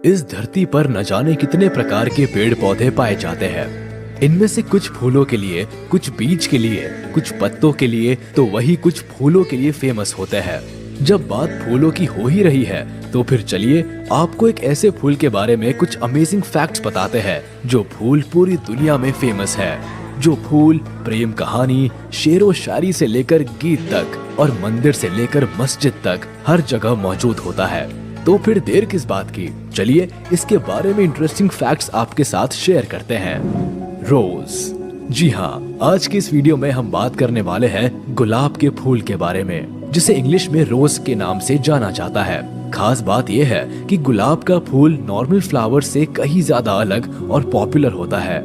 इस धरती पर न जाने कितने प्रकार के पेड़ पौधे पाए जाते हैं। इनमें से कुछ फूलों के लिए, कुछ बीज के लिए, कुछ पत्तों के लिए, तो वही कुछ फूलों के लिए फेमस होते हैं। जब बात फूलों की हो ही रही है तो फिर चलिए आपको एक ऐसे फूल के बारे में कुछ अमेजिंग फैक्ट्स बताते हैं जो फूल पूरी दुनिया में फेमस है। जो फूल प्रेम कहानी, शेरो शायरी से लेकर गीत तक और मंदिर से लेकर मस्जिद तक हर जगह मौजूद होता है। तो फिर देर किस बात की, चलिए इसके बारे में इंटरेस्टिंग फैक्ट्स आपके साथ शेयर करते हैं। रोज। जी हाँ, आज की इस वीडियो में हम बात करने वाले हैं गुलाब के फूल के बारे में, जिसे इंग्लिश में रोज के नाम से जाना जाता है। खास बात यह है कि गुलाब का फूल नॉर्मल फ्लावर से कहीं ज्यादा अलग और पॉपुलर होता है।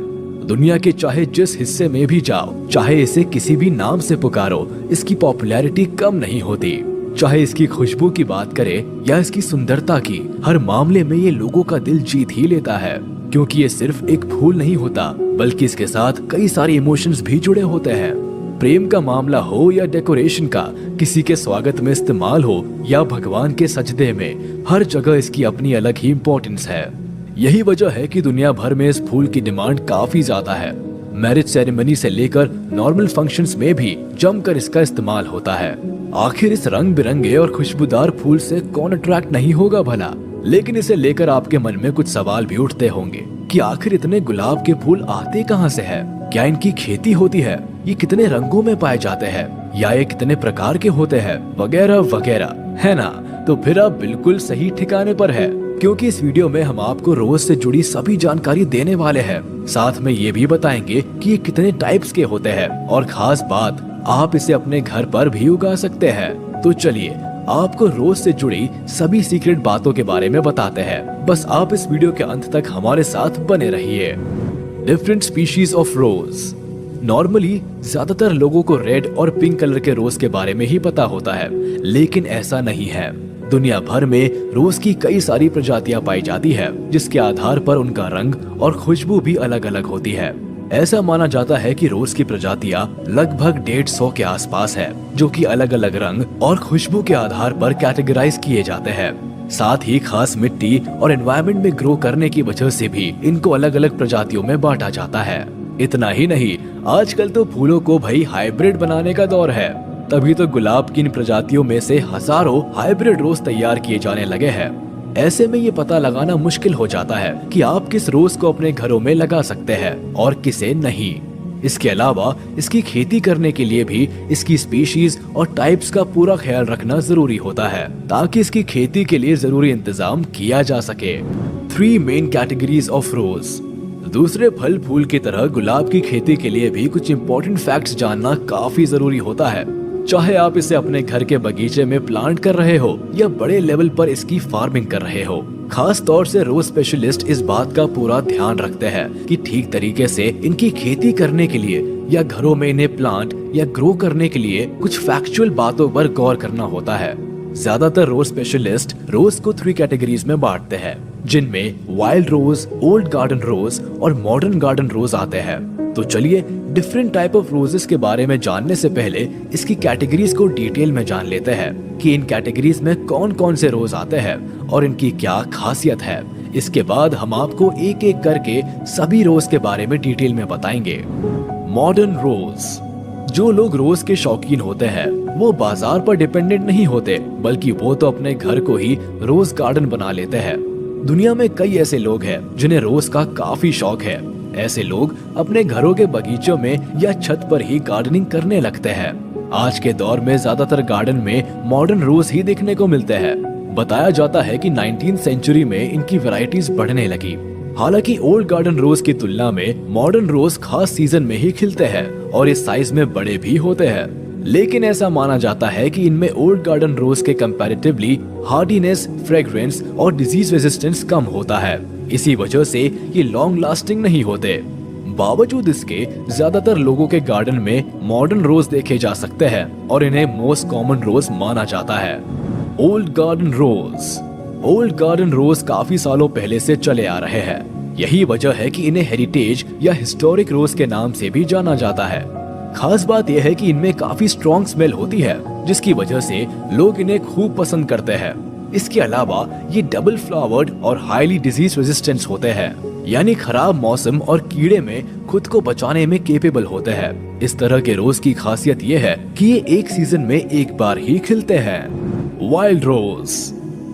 दुनिया के चाहे जिस हिस्से में भी जाओ, चाहे इसे किसी भी नाम से पुकारो, इसकी पॉपुलैरिटी कम नहीं होती। चाहे इसकी खुशबू की बात करें या इसकी सुंदरता की, हर मामले में ये लोगों का दिल जीत ही लेता है। क्योंकि ये सिर्फ एक फूल नहीं होता, बल्कि इसके साथ कई सारे इमोशंस भी जुड़े होते हैं। प्रेम का मामला हो या डेकोरेशन का, किसी के स्वागत में इस्तेमाल हो या भगवान के सजदे में, हर जगह इसकी अपनी अलग ही इम्पोर्टेंस है। यही वजह है कि दुनिया भर में इस फूल की डिमांड काफी ज्यादा है। मैरिज सेरेमनी से लेकर नॉर्मल फंक्शंस में भी जमकर इसका इस्तेमाल होता है। आखिर इस रंग बिरंगे और खुशबूदार फूल से कौन अट्रैक्ट नहीं होगा भला। लेकिन इसे लेकर आपके मन में कुछ सवाल भी उठते होंगे कि आखिर इतने गुलाब के फूल आते कहाँ से है? क्या इनकी खेती होती है? ये कितने रंगों में पाए जाते हैं? या ये कितने प्रकार के होते हैं? वगैरह वगैरह, है ना? तो फिर आप बिल्कुल सही ठिकाने पर है, क्योंकि इस वीडियो में हम आपको रोज से जुड़ी सभी जानकारी देने वाले हैं। साथ में ये भी बताएंगे कि ये कितने टाइप्स के होते हैं, और खास बात, आप इसे अपने घर पर भी उगा सकते हैं। तो चलिए आपको रोज से जुड़ी सभी सीक्रेट बातों के बारे में बताते हैं। बस आप इस वीडियो के अंत तक हमारे साथ बने रहिए। Different species of rose. Normally ज्यादातर लोगों को रेड और पिंक कलर के रोज के बारे में ही पता होता है, लेकिन ऐसा नहीं है। दुनिया भर में रोज की कई सारी प्रजातियां पाई जाती है, जिसके आधार पर उनका रंग और खुशबू भी अलग अलग होती है। ऐसा माना जाता है कि रोज की प्रजातियां लगभग 150 के आसपास है, जो कि अलग अलग रंग और खुशबू के आधार पर कैटेगराइज किए जाते हैं। साथ ही खास मिट्टी और एनवायरनमेंट में ग्रो करने की वजह से भी इनको अलग अलग प्रजातियों में बांटा जाता है। इतना ही नहीं, आजकल तो फूलों को भाई हाइब्रिड बनाने का दौर है। तभी तो गुलाब की इन प्रजातियों में से हजारों हाइब्रिड रोज तैयार किए जाने लगे हैं। ऐसे में ये पता लगाना मुश्किल हो जाता है कि आप किस रोज को अपने घरों में लगा सकते हैं और किसे नहीं। इसके अलावा इसकी खेती करने के लिए भी इसकी स्पीशीज और टाइप्स का पूरा ख्याल रखना जरूरी होता है, ताकि इसकी खेती के लिए जरूरी इंतजाम किया जा सके। 3 मेन कैटेगरीज ऑफ रोज। दूसरे फल फूल की तरह गुलाब की खेती के लिए भी कुछ इम्पोर्टेंट फैक्ट्स जानना काफी जरूरी होता है। चाहे आप इसे अपने घर के बगीचे में प्लांट कर रहे हो या बड़े लेवल पर इसकी फार्मिंग कर रहे हो, खास तौर से रोज स्पेशलिस्ट इस बात का पूरा ध्यान रखते हैं कि ठीक तरीके से इनकी खेती करने के लिए या घरों में इन्हें प्लांट या ग्रो करने के लिए कुछ फैक्चुअल बातों पर गौर करना होता है। ज्यादातर रोज स्पेशलिस्ट रोज को 3 कैटेगरीज में बांटते हैं, जिनमें वाइल्ड रोज, ओल्ड गार्डन रोज और मॉडर्न गार्डन रोज आते हैं। तो चलिए डिफरेंट टाइप ऑफ रोजेस के बारे में जानने से पहले इसकी कैटेगरीज को डिटेल में जान लेते हैं कि इन कैटेगरीज में कौन कौन से रोज आते हैं और इनकी क्या खासियत है। इसके बाद हम आपको एक एक करके सभी रोज के बारे में डिटेल में बताएंगे। मॉडर्न रोज। जो लोग रोज के शौकीन होते हैं वो बाजार पर डिपेंडेंट नहीं होते, बल्कि वो तो अपने घर को ही रोज गार्डन बना लेते हैं। दुनिया में कई ऐसे लोग हैं जिन्हें रोज का काफी शौक है। ऐसे लोग अपने घरों के बगीचों में या छत पर ही गार्डनिंग करने लगते हैं। आज के दौर में ज्यादातर गार्डन में मॉडर्न रोज ही देखने को मिलते हैं। बताया जाता है कि 19th सेंचुरी में इनकी वैरायटीज बढ़ने लगी। हालांकि ओल्ड गार्डन रोज की तुलना में मॉडर्न रोज खास सीजन में ही खिलते हैं और इस साइज में बड़े भी होते हैं। लेकिन ऐसा माना जाता है कि इनमें ओल्ड गार्डन रोज के कंपैरेटिवली हार्डीनेस, फ्रेग्रेंस और डिजीज रेजिस्टेंस कम होता है। इसी वजह से ये लॉन्ग लास्टिंग नहीं होते। बावजूद इसके ज्यादातर लोगों के गार्डन में मॉडर्न रोज देखे जा सकते हैं और इन्हें मोस्ट कॉमन रोज माना जाता है। Old garden rose. Old garden rose काफी सालों पहले से चले आ रहे हैं। यही वजह है कि इन्हें हेरिटेज या हिस्टोरिक रोज के नाम से भी जाना जाता है। खास बात यह है कि इनमें काफी स्ट्रॉन्ग स्मेल होती है, जिसकी वजह से लोग इन्हें खूब पसंद करते हैं। इसके अलावा ये डबल फ्लावर्ड और हाईली डिजीज रेजिस्टेंस होते हैं, यानी खराब मौसम और कीड़े में खुद को बचाने में केपेबल होते हैं। इस तरह के रोज की खासियत ये है कि ये एक सीजन में एक बार ही खिलते हैं। वाइल्ड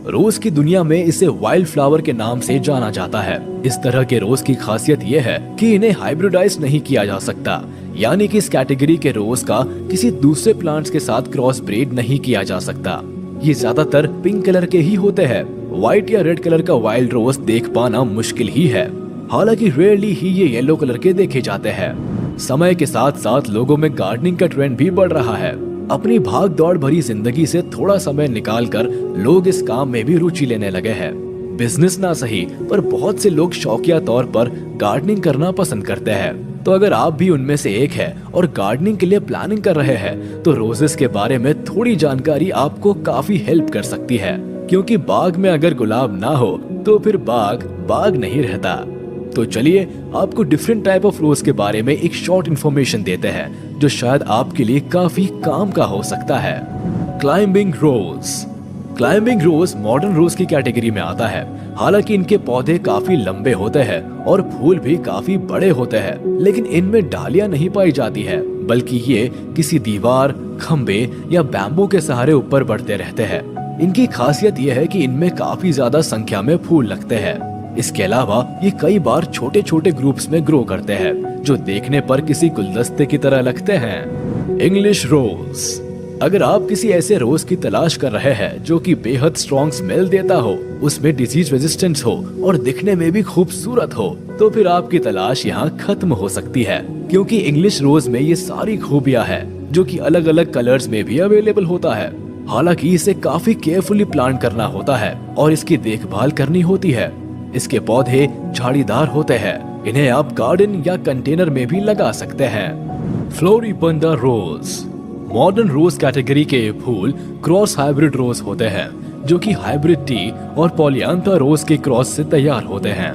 रोज की दुनिया में इसे वाइल्ड फ्लावर के नाम से जाना जाता है। इस तरह के रोज की खासियत ये है कि इन्हें हाइब्रिडाइज नहीं किया जा सकता, यानी कि इस कैटेगरी के रोज का किसी दूसरे प्लांट्स के साथ क्रॉस ब्रीड नहीं किया जा सकता। ये ज्यादातर पिंक कलर के ही होते हैं। व्हाइट या रेड कलर का वाइल्ड रोज देख पाना मुश्किल ही है, हालांकि रेयरली ही ये येलो कलर के देखे जाते हैं। समय के साथ साथ लोगों में गार्डनिंग का ट्रेंड भी बढ़ रहा है। अपनी भाग दौड़ भरी जिंदगी से थोड़ा समय निकालकर लोग इस काम में भी रुचि लेने लगे हैं। बिजनेस ना सही, पर बहुत से लोग शौकिया तौर पर गार्डनिंग करना पसंद करते हैं। तो अगर आप भी उनमें से एक है और गार्डनिंग के लिए प्लानिंग कर रहे हैं, तो रोजेस के बारे में थोड़ी जानकारी आपको काफी हेल्प कर सकती है, क्योंकि बाग में अगर गुलाब ना हो तो फिर बाग नहीं रहता। तो चलिए आपको डिफरेंट टाइप ऑफ रोज के बारे में एक शॉर्ट इन्फॉर्मेशन देते हैं, जो शायद आपके लिए काफी काम का हो सकता है। क्लाइंबिंग रोज मॉडर्न रोज की कैटेगरी में आता है। हालांकि इनके पौधे काफी लंबे होते हैं और फूल भी काफी बड़े होते हैं, लेकिन इनमें डालियां नहीं पाई जाती है, बल्कि ये किसी दीवार, खंबे या बैम्बू के सहारे ऊपर बढ़ते रहते हैं। इनकी खासियत यह है कि इनमें काफी ज्यादा संख्या में फूल लगते हैं। इसके अलावा ये कई बार छोटे छोटे ग्रुप्स में ग्रो करते हैं, जो देखने पर किसी गुलदस्ते की तरह लगते हैं। इंग्लिश रोज। अगर आप किसी ऐसे रोज की तलाश कर रहे हैं जो कि बेहद स्ट्रॉन्ग स्मेल देता हो, उसमें डिजीज रेजिस्टेंस हो और दिखने में भी खूबसूरत हो, तो फिर आपकी तलाश यहाँ खत्म हो सकती है, क्योंकि इंग्लिश रोज में ये सारी खूबियाँ हैं, जो कि अलग अलग कलर्स में भी अवेलेबल होता है। हालांकि इसे काफी केयरफुली प्लांट करना होता है और इसकी देखभाल करनी होती है। इसके पौधे झाड़ीदार होते हैं। इन्हें आप गार्डन या कंटेनर में भी लगा सकते हैं। फ्लोरिबंडा रोज। मॉडर्न रोज कैटेगरी के फूल क्रॉस हाइब्रिड रोज होते हैं, जो कि हाइब्रिड टी और पॉलियांथा रोज के क्रॉस से तैयार होते हैं।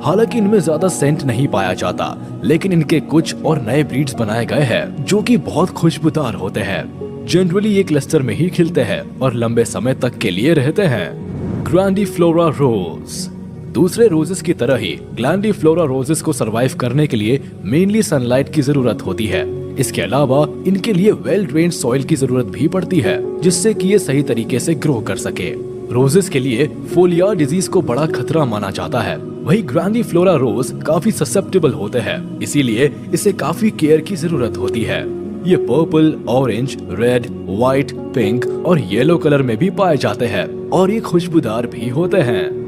हालांकि इनमें ज्यादा सेंट नहीं पाया जाता, लेकिन इनके कुछ और नए ब्रीड्स बनाए गए हैं जो कि बहुत खुशबूदार होते हैं। जनरली ये क्लस्टर में ही खिलते हैं और लंबे समय तक के लिए रहते हैं। ग्रैंडीफ्लोरा रोज। दूसरे रोजेस की तरह ही ग्लैंडीफ्लोरा रोजेस को सरवाइव करने के लिए मेनली सनलाइट की जरूरत होती है। इसके अलावा इनके लिए वेल ड्रेन्ड सॉइल की जरूरत भी पड़ती है, जिससे कि ये सही तरीके से ग्रो कर सके। रोजेस के लिए फोलिया डिजीज को बड़ा खतरा माना जाता है। वही ग्रैंडीफ्लोरा रोज काफी ससेप्टेबल होते हैं, इसीलिए इसे काफी केयर की जरूरत होती है। ये purple, orange, red, white, pink और येलो कलर में भी पाए जाते हैं और ये खुशबूदार भी होते हैं।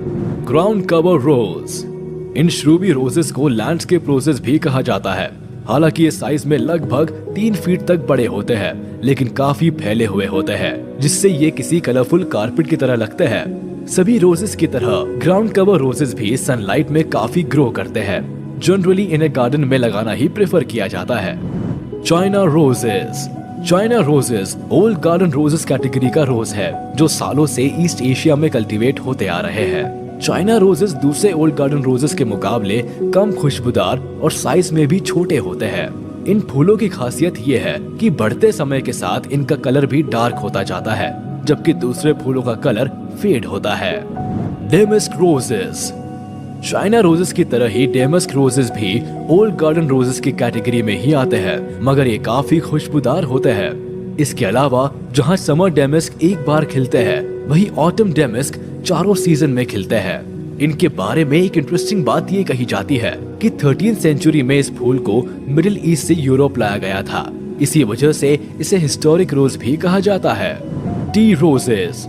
ग्राउंड कवर रोज। इन श्रूबी रोजेस को लैंडस्केप रोजेस भी कहा जाता है। हालांकि ये साइज में लगभग 3 फीट तक बड़े होते हैं, लेकिन काफी फैले हुए होते हैं, जिससे ये किसी कलरफुल कारपेट की तरह लगते हैं। सभी रोजेस की तरह ग्राउंड कवर रोजेस भी सनलाइट में काफी ग्रो करते हैं। जनरली इन्हें गार्डन में लगाना ही प्रेफर किया जाता है। China roses old garden roses category का रोज है, जो सालों से ईस्ट एशिया में कल्टीवेट होते आ रहे हैं। चाइना रोजेस दूसरे ओल्ड गार्डन रोजेस के मुकाबले कम खुशबूदार और साइज में भी छोटे होते हैं। इन फूलों की खासियत ये है कि बढ़ते समय के साथ इनका कलर भी डार्क होता जाता है, जबकि दूसरे फूलों का कलर फेड होता है। Damask roses. चाइना रोजेस की तरह ही डेमस्क रोजेस भी ओल्ड गार्डन रोजेस की कैटेगरी में ही आते हैं, मगर ये काफी खुशबूदार होते हैं। इसके अलावा जहाँ समर डेमस्क एक बार खिलते हैं, वही ऑटम डेमस्क चारों सीजन में खिलते हैं। इनके बारे में एक इंटरेस्टिंग बात ये कही जाती है कि 13th सेंचुरी में इस फूल को मिडिल ईस्ट से यूरोप लाया गया था। इसी वजह से इसे हिस्टोरिक रोज भी कहा जाता है। T roses.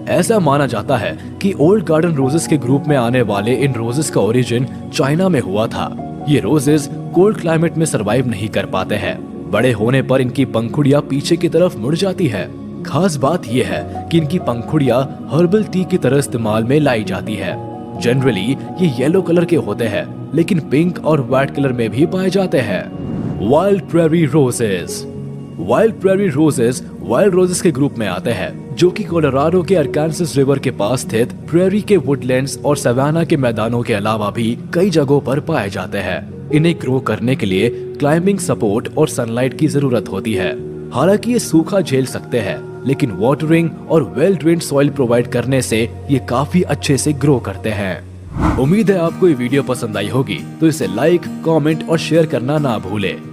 ऐसा माना जाता है कि ओल्ड गार्डन रोजेस के ग्रुप में आने वाले इन रोजेस का ओरिजिन चाइना में हुआ था। ये रोजेस कोल्ड क्लाइमेट में सरवाइव नहीं कर पाते हैं। बड़े होने पर इनकी पंखुड़ियां पीछे की तरफ मुड़ जाती है। खास बात यह है कि इनकी पंखुड़ियां हर्बल टी की तरह इस्तेमाल में लाई जाती है। जनरली ये येलो कलर के होते हैं, लेकिन पिंक और व्हाइट कलर में भी पाए जाते हैं। Wild prairie roses. Wild roses के ग्रुप में आते हैं, जो कि कोलोराडो के अरकानसस रिवर के पास स्थित प्रेरी के वुडलैंड्स और सवाना के मैदानों के अलावा भी कई जगहों पर पाए जाते हैं। इन्हें ग्रो करने के लिए क्लाइंबिंग सपोर्ट और सनलाइट की जरूरत होती है। हालांकि ये सूखा झेल सकते हैं, लेकिन वाटरिंग और वेल ड्रेन्ड सॉइल प्रोवाइड करने से ये काफी अच्छे से ग्रो करते हैं। उम्मीद है आपको ये वीडियो पसंद आई होगी, तो इसे लाइक, कमेंट और शेयर करना ना भूलें।